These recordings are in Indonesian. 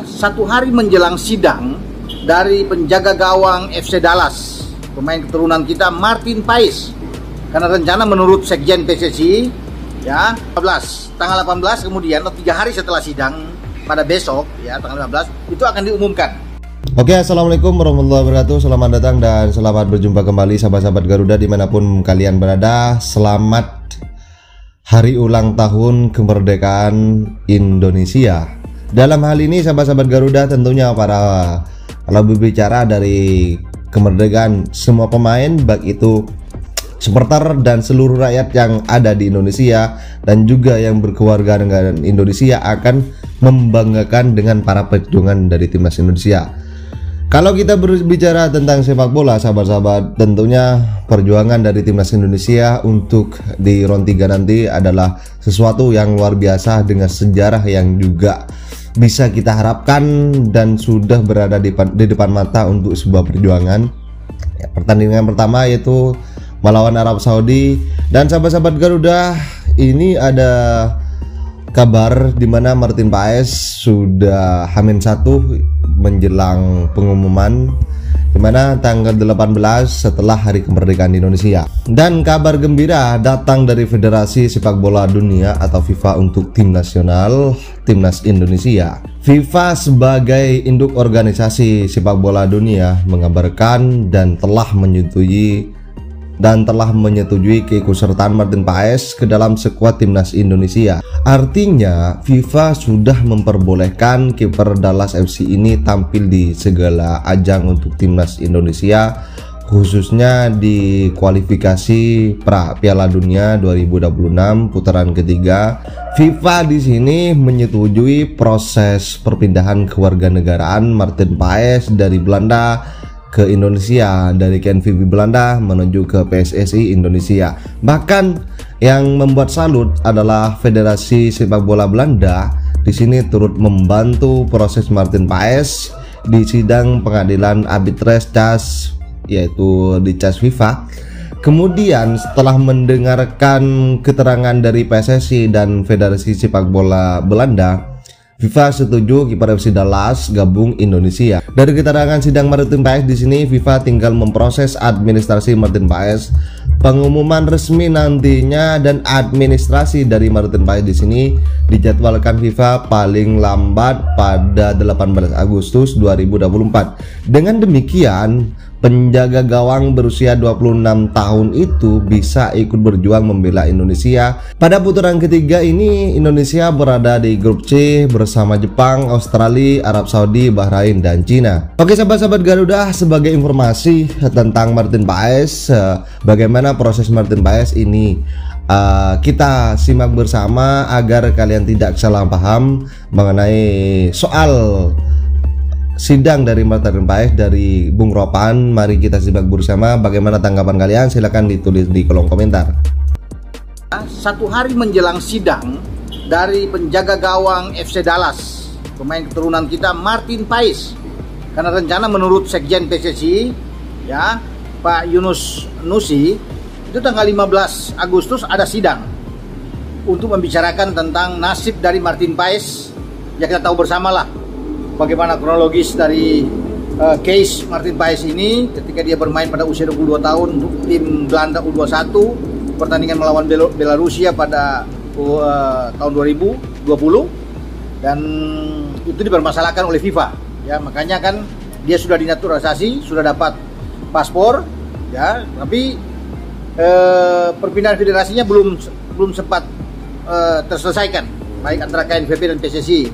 Satu hari menjelang sidang dari penjaga gawang FC Dallas, pemain keturunan kita Martin Paes, karena rencana menurut Sekjen PSSI ya tanggal 18 kemudian 3 hari setelah sidang pada besok ya tanggal 15 itu akan diumumkan. Oke, assalamualaikum warahmatullahi wabarakatuh. Selamat datang dan selamat berjumpa kembali sahabat-sahabat Garuda dimanapun kalian berada. Selamat hari ulang tahun kemerdekaan Indonesia. Dalam hal ini sahabat-sahabat Garuda tentunya kalau berbicara dari kemerdekaan, semua pemain baik itu supporter dan seluruh rakyat yang ada di Indonesia dan juga yang berkewarganegaraan Indonesia akan membanggakan dengan para perjuangan dari timnas Indonesia. Kalau kita berbicara tentang sepak bola sahabat-sahabat, tentunya perjuangan dari timnas Indonesia untuk di round 3 nanti adalah sesuatu yang luar biasa dengan sejarah yang juga bisa kita harapkan dan sudah berada di depan mata untuk sebuah perjuangan. Pertandingan pertama yaitu melawan Arab Saudi, dan sahabat-sahabat Garuda ini ada kabar di mana Martin Paes sudah H-1 menjelang pengumuman, dimana tanggal 18 setelah hari kemerdekaan Indonesia. Dan kabar gembira datang dari Federasi Sepak Bola Dunia atau FIFA untuk tim nasional timnas Indonesia. FIFA sebagai induk organisasi sepak bola dunia mengabarkan dan telah menyetujui keikutsertaan Martin Paes ke dalam skuad timnas Indonesia. Artinya FIFA sudah memperbolehkan kiper Dallas FC ini tampil di segala ajang untuk timnas Indonesia, khususnya di kualifikasi Piala Dunia 2026 putaran ketiga. FIFA di sini menyetujui proses perpindahan kewarganegaraan Martin Paes dari Belanda ke Indonesia, dari KNVB Belanda menuju ke PSSI Indonesia. Bahkan yang membuat salut adalah Federasi Sepak Bola Belanda di sini turut membantu proses Martin Paes di sidang pengadilan arbitrase CAS, yaitu di CAS FIFA. Kemudian setelah mendengarkan keterangan dari PSSI dan Federasi Sepak Bola Belanda, FIFA setuju kiper FC Dallas gabung Indonesia. Dari keterangan sidang Martin Paes di sini, FIFA tinggal memproses administrasi Martin Paes. Pengumuman resmi nantinya dan administrasi dari Martin Paes di sini dijadwalkan FIFA paling lambat pada 18 Agustus 2024. Dengan demikian, penjaga gawang berusia 26 tahun itu bisa ikut berjuang membela Indonesia. Pada putaran ketiga ini Indonesia berada di grup C bersama Jepang, Australia, Arab Saudi, Bahrain, dan Cina. Oke sahabat-sahabat Garuda, sebagai informasi tentang Martin Paes, bagaimana proses Martin Paes ini kita simak bersama agar kalian tidak salah paham mengenai soal sidang dari Martin Paes dari Bung Ropan. Mari kita simak bersama bagaimana tanggapan kalian, silahkan ditulis di kolom komentar. Satu hari menjelang sidang dari penjaga gawang FC Dallas, pemain keturunan kita Martin Paes, karena rencana menurut Sekjen PSSI ya Pak Yunus Nusi, itu tanggal 15 Agustus ada sidang untuk membicarakan tentang nasib dari Martin Paes. Ya kita tahu bersama lah bagaimana kronologis dari case Martin Paes ini ketika dia bermain pada usia 22 tahun untuk tim Belanda U21, pertandingan melawan Belarusia pada tahun 2020, dan itu dipermasalahkan oleh FIFA ya. Makanya kan dia sudah dinaturalisasi, sudah dapat paspor ya, tapi perpindahan federasinya belum sempat terselesaikan, baik antara KNVB dan PSSI.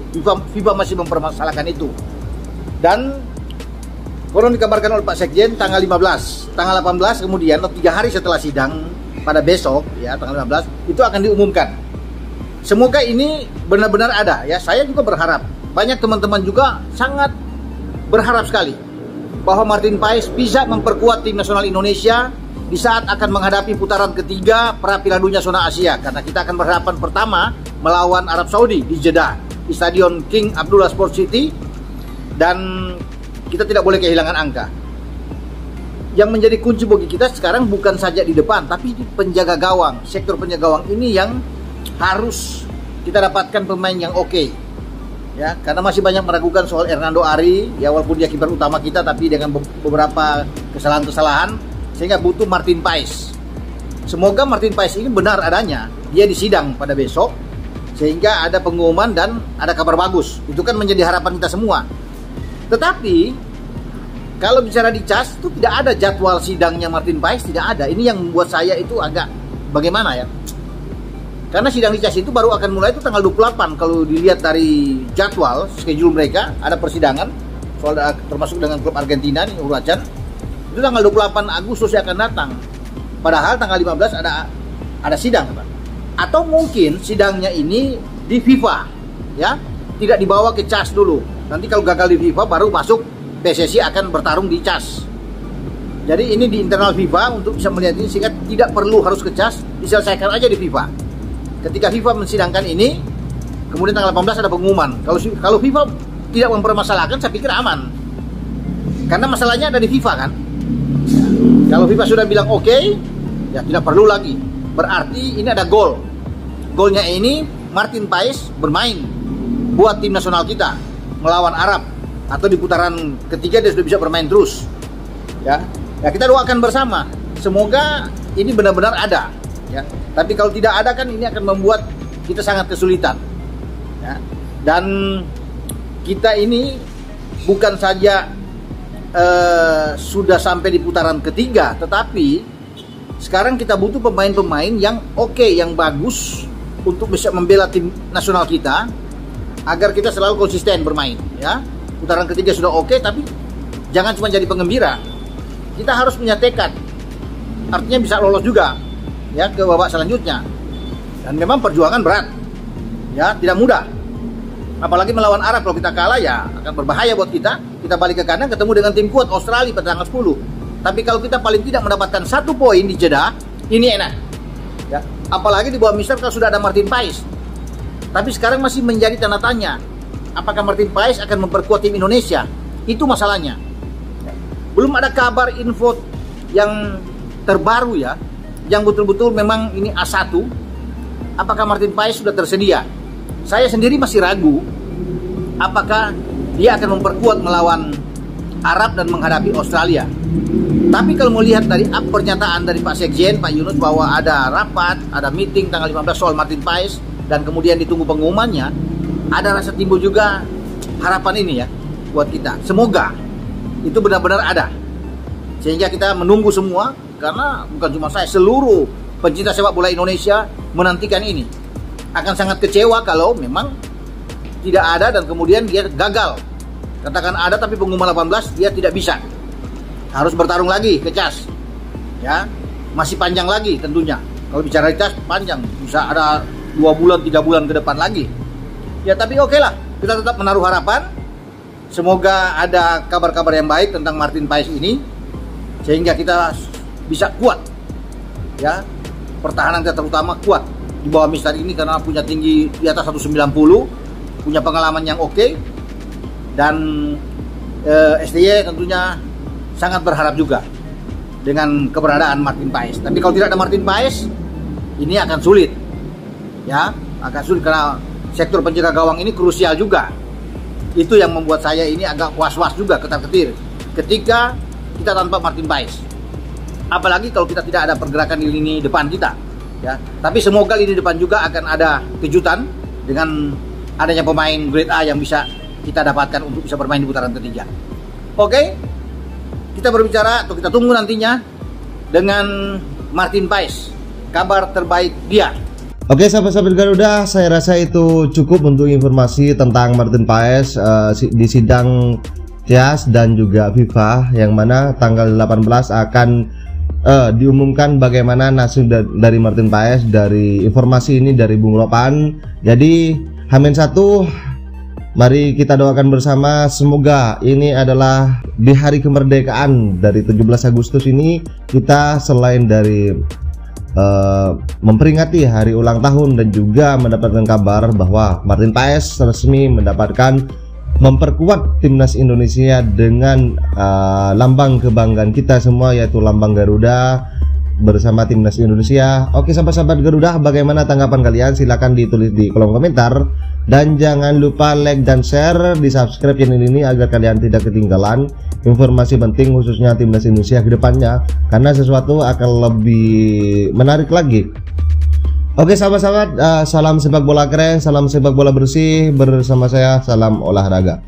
FIFA masih mempermasalahkan itu. Dan konon dikabarkan oleh Pak Sekjen tanggal 18 kemudian 3 hari setelah sidang pada besok ya tanggal 15 itu akan diumumkan. Semoga ini benar-benar ada ya. Saya juga berharap, banyak teman-teman juga sangat berharap sekali bahwa Martin Paes bisa memperkuat tim nasional Indonesia di saat akan menghadapi putaran ketiga Piala Dunia Zona Asia, karena kita akan berhadapan pertama melawan Arab Saudi di Jeddah di Stadion King Abdullah Sport City, dan kita tidak boleh kehilangan angka. Yang menjadi kunci bagi kita sekarang bukan saja di depan, tapi di penjaga gawang, sektor penjaga gawang ini yang harus kita dapatkan pemain yang oke. Ya, karena masih banyak meragukan soal Hernando Ari, ya walaupun dia kiper utama kita tapi dengan beberapa kesalahan-kesalahan sehingga butuh Martin Paes. Semoga Martin Paes ini benar adanya, dia disidang pada besok sehingga ada pengumuman dan ada kabar bagus. Itu kan menjadi harapan kita semua. Tetapi kalau bicara di CAS itu tidak ada jadwal sidangnya Martin Paes, tidak ada. Ini yang membuat saya itu agak bagaimana ya? Karena sidang di CAS itu baru akan mulai itu tanggal 28. Kalau dilihat dari jadwal, schedule mereka, ada persidangan soal termasuk dengan klub Argentina nih, Huracan. Itu tanggal 28 Agustus yang akan datang. Padahal tanggal 15 ada sidang, Pak. Atau mungkin sidangnya ini di FIFA, ya. Tidak dibawa ke CAS dulu. Nanti kalau gagal di FIFA baru masuk PSSI akan bertarung di CAS. Jadi ini di internal FIFA untuk bisa melihat ini sehingga tidak perlu harus ke CAS, diselesaikan aja di FIFA. Ketika FIFA mensidangkan ini, kemudian tanggal 18 ada pengumuman. Kalau FIFA tidak mempermasalahkan, saya pikir aman. Karena masalahnya ada di FIFA kan. Kalau FIFA sudah bilang oke, ya tidak perlu lagi. Berarti ini ada gol. Golnya ini Martin Paes bermain buat tim nasional kita melawan Arab, atau di putaran ketiga dia sudah bisa bermain terus. Ya kita doakan bersama. Semoga ini benar-benar ada. Ya, tapi kalau tidak ada kan ini akan membuat kita sangat kesulitan. Ya, dan kita ini bukan saja sudah sampai di putaran ketiga, tetapi sekarang kita butuh pemain-pemain yang oke, yang bagus untuk bisa membela tim nasional kita agar kita selalu konsisten bermain. Ya, putaran ketiga sudah oke, tapi jangan cuma jadi penggembira. Kita harus punya tekad. Artinya bisa lolos juga. Ya, ke babak selanjutnya. Dan memang perjuangan berat. Ya, tidak mudah. Apalagi melawan Arab, kalau kita kalah ya akan berbahaya buat kita. Kita balik ke kandang ketemu dengan tim kuat Australia pada tanggal 10. Tapi kalau kita paling tidak mendapatkan 1 poin di Jeddah, ini enak. Ya, apalagi di bawah Mister kalau sudah ada Martin Paes. Tapi sekarang masih menjadi tanda tanya. Apakah Martin Paes akan memperkuat tim Indonesia? Itu masalahnya. Ya. Belum ada kabar info yang terbaru ya, yang betul-betul memang ini A1, apakah Martin Paes sudah tersedia? Saya sendiri masih ragu apakah dia akan memperkuat melawan Arab dan menghadapi Australia. Tapi kalau melihat dari pernyataan dari Pak Sekjen, Pak Yunus, bahwa ada rapat, ada meeting tanggal 15 soal Martin Paes dan kemudian ditunggu pengumumannya, ada rasa timbul juga harapan ini ya buat kita. Semoga itu benar-benar ada, sehingga kita menunggu semua. Karena bukan cuma saya, seluruh pencinta sepak bola Indonesia menantikan ini. Akan sangat kecewa kalau memang tidak ada dan kemudian dia gagal. Katakan ada tapi pengumuman 18 dia tidak bisa. Harus bertarung lagi ke CAS. Ya, masih panjang lagi tentunya. Kalau bicara CAS panjang, bisa ada 2 bulan, 3 bulan ke depan lagi. Ya tapi oke lah, kita tetap menaruh harapan. Semoga ada kabar-kabar yang baik tentang Martin Paes ini sehingga kita bisa kuat, ya, pertahanan kita terutama kuat di bawah Mister ini karena punya tinggi di atas 190, punya pengalaman yang oke, dan STY tentunya sangat berharap juga dengan keberadaan Martin Paes. Tapi kalau tidak ada Martin Paes, ini akan sulit, ya, akan sulit karena sektor penjaga gawang ini krusial juga. Itu yang membuat saya ini agak was-was juga, ketar-ketir ketika kita tanpa Martin Paes. Apalagi kalau kita tidak ada pergerakan di lini depan kita, ya. Tapi semoga lini depan juga akan ada kejutan dengan adanya pemain grade A yang bisa kita dapatkan untuk bisa bermain di putaran ketiga. Oke, kita berbicara atau kita tunggu nantinya dengan Martin Paes, kabar terbaik dia. Oke, sahabat-sahabat Garuda, saya rasa itu cukup untuk informasi tentang Martin Paes di sidang CAS dan juga FIFA, yang mana tanggal 18 akan diumumkan bagaimana nasib dari Martin Paes. Dari informasi ini dari Bung Ropan. Jadi H-1, mari kita doakan bersama, semoga ini adalah di hari kemerdekaan dari 17 Agustus ini, kita selain dari memperingati hari ulang tahun dan juga mendapatkan kabar bahwa Martin Paes resmi memperkuat timnas Indonesia dengan lambang kebanggaan kita semua, yaitu lambang Garuda. bersama timnas Indonesia. Oke sahabat-sahabat Garuda, bagaimana tanggapan kalian? Silahkan ditulis di kolom komentar. Dan jangan lupa like dan share, di subscribe channel ini agar kalian tidak ketinggalan informasi penting khususnya timnas Indonesia ke depannya, karena sesuatu akan lebih menarik lagi. Oke sahabat-sahabat, salam sepak bola keren, salam sepak bola bersih bersama saya, salam olahraga.